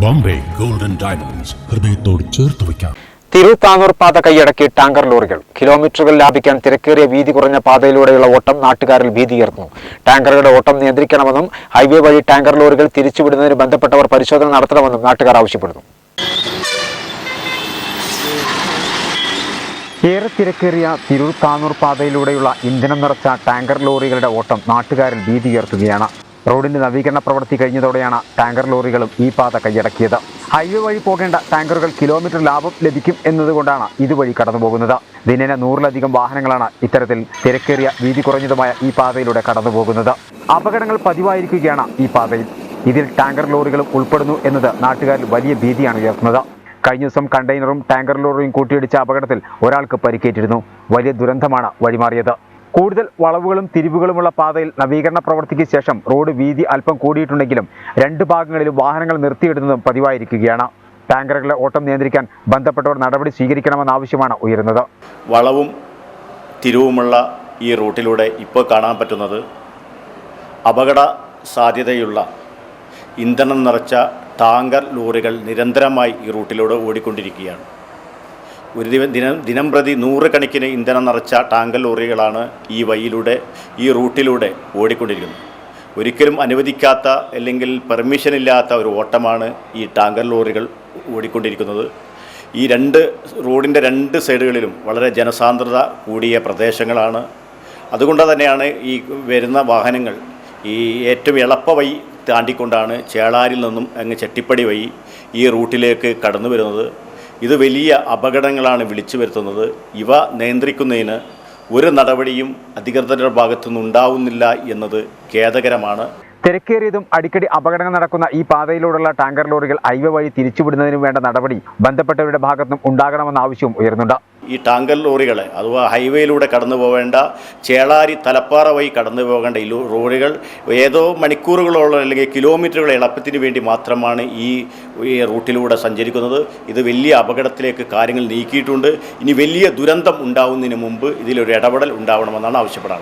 Bombay golden diamonds ഹൃദയത്തോട് ചേർത്ത് വയ്ക്കാം. തിരൂർ പാത കൈയടക്കി ടാങ്കർ ലോറികൾ. കിലോമീറ്ററുകൾ ലാഭിക്കാൻ തിരക്കേറിയ വീതി കുറഞ്ഞ പാതയിലൂടെയുള്ള ഓട്ടം നാട്ടുകാരിൽ ഭീതിയുയർത്തുന്നു. ടാങ്കറുകളുടെ ഓട്ടം നിയന്ത്രിക്കണമെന്നും ഹൈവേ വഴി ടാങ്കർ ലോറികൾ തിരിച്ചുവിടുന്നതിന് ബന്ധപ്പെട്ടവർ പരിശോധന നടത്തണമെന്നും നാട്ടുകാർ ആവശ്യപ്പെടുന്നു. ഏറെ തിരക്കേറിയ തിരൂർ പാതയിലൂടെയുള്ള ഇന്ധനം നിറച്ച ടാങ്കർ ലോറികളുടെ ഓട്ടം നാട്ടുകാരിൽ ഭീതിയുയർത്തുകയാണ്. റോഡിന്റെ നവീകരണ പ്രവൃത്തി കഴിഞ്ഞതോടെയാണ് ടാങ്കർ ലോറികളും ഈ പാത കൈയടക്കിയത്. ഹൈവേ വഴി പോകേണ്ട ടാങ്കറുകൾ കിലോമീറ്റർ ലാഭം ലഭിക്കും എന്നതുകൊണ്ടാണ് ഇതുവഴി കടന്നുപോകുന്നത്. ദിനേന 100-ലധികം വാഹനങ്ങളാണ് ഇത്തരത്തിൽ തിരക്കേറിയ വീതി കുറഞ്ഞതുമായ ഈ പാതയിലൂടെ കടന്നുപോകുന്നത്. അപകടങ്ങൾ പതിവായിരിക്കുകയാണ് ഈ പാതയിൽ. ഇതിൽ ടാങ്കർ ലോറികളും ഉൾപ്പെടുന്നു എന്നത് നാട്ടുകാരിൽ വലിയ ഭീതിയാണ് ഉയർത്തുന്നത്. കഴിഞ്ഞ ദിവസം കണ്ടെയ്നറും ടാങ്കർ ലോറിയും കൂട്ടിയിടിച്ച അപകടത്തിൽ ഒരാൾക്ക് പരിക്കേറ്റിരുന്നു. വലിയ ദുരന്തമാണ് വഴിമാറിയത്. കൂടുതൽ വളവുകളും തിരിവുകളുമുള്ള പാതയിൽ നവീകരണ പ്രവൃത്തിക്ക് ശേഷം റോഡ് വീതി അല്പം കൂടിയിട്ടുണ്ടെങ്കിലും 2 ഭാഗങ്ങളിലും വാഹനങ്ങൾ നിർത്തിയിടുന്നതും പതിവായിരിക്കുകയാണ്. ടാങ്കറുകളുടെ ഓട്ടം നിയന്ത്രിക്കാൻ ബന്ധപ്പെട്ടവർ നടപടി സ്വീകരിക്കണമെന്ന ആവശ്യമാണ് ഉയരുന്നത്. വളവും തിരിവുമുള്ള ഈ റൂട്ടിലൂടെ ഇപ്പോൾ കാണാൻ പറ്റുന്നത് അപകട സാധ്യതയുള്ള ഇന്ധനം നിറച്ച ടാങ്കർ ലോറികൾ നിരന്തരമായി ഈ റൂട്ടിലൂടെ ഓടിക്കൊണ്ടിരിക്കുകയാണ്. ഒരു ദിനം പ്രതി 100 കണക്കിന് ഇന്ധനം നിറച്ച ടാങ്കർ ലോറികളാണ് ഈ റൂട്ടിലൂടെ ഓടിക്കൊണ്ടിരിക്കുന്നത്. ഒരിക്കലും അനുവദിക്കാത്ത അല്ലെങ്കിൽ പെർമിഷൻ ഇല്ലാത്ത ഒരു ഓട്ടമാണ് ഈ ടാങ്കർ ലോറികൾ ഓടിക്കൊണ്ടിരിക്കുന്നത്. ഈ റോഡിൻ്റെ 2 സൈഡുകളിലും വളരെ ജനസാന്ദ്രത കൂടിയ പ്രദേശങ്ങളാണ്. അതുകൊണ്ട് തന്നെയാണ് ഈ വരുന്ന വാഹനങ്ങൾ ഈ ഏറ്റവും എളുപ്പ വഴി താണ്ടിക്കൊണ്ടാണ് ചേളാരിൽ നിന്നും അങ്ങ് ചെട്ടിപ്പടി വഴി ഈ റൂട്ടിലേക്ക് കടന്നു വരുന്നത്. ഇത് വലിയ അപകടങ്ങളാണ് വിളിച്ചു വരുത്തുന്നത്. ഇവ നിയന്ത്രിക്കുന്നതിന് ഒരു നടപടിയും അധികൃതരുടെ ഭാഗത്തുനിന്ന് ഉണ്ടാവുന്നില്ല എന്നത് ഖേദകരമാണ്. തിരക്കേറിയതും അടിക്കടി അപകടങ്ങൾ നടക്കുന്ന ഈ പാതയിലൂടെയുള്ള ടാങ്കർ ലോറികൾ ഹൈവേ വഴി തിരിച്ചുവിടുന്നതിന് വേണ്ട നടപടി ബന്ധപ്പെട്ടവരുടെ ഭാഗത്തുനിന്നും ഉണ്ടാകണമെന്ന ആവശ്യവും ഉയർന്നുണ്ട്. ഈ ടാങ്കർ ലോറികളെ അഥവാ ഹൈവേയിലൂടെ കടന്നു പോവേണ്ട ചേളാരി തലപ്പാറ വഴി കടന്നു പോകേണ്ട ഈ ലോറികൾ ഏതോ മണിക്കൂറുകളോളം അല്ലെങ്കിൽ കിലോമീറ്ററുകൾ എളുപ്പത്തിന് വേണ്ടി മാത്രമാണ് ഈ റൂട്ടിലൂടെ സഞ്ചരിക്കുന്നത്. ഇത് വലിയ അപകടത്തിലേക്ക് കാര്യങ്ങൾ നീക്കിയിട്ടുണ്ട്. ഇനി വലിയ ദുരന്തം ഉണ്ടാവുന്നതിന് മുമ്പ് ഇതിലൊരു ഇടപെടൽ ഉണ്ടാവണമെന്നാണ് ആവശ്യപ്പെടുന്നത്.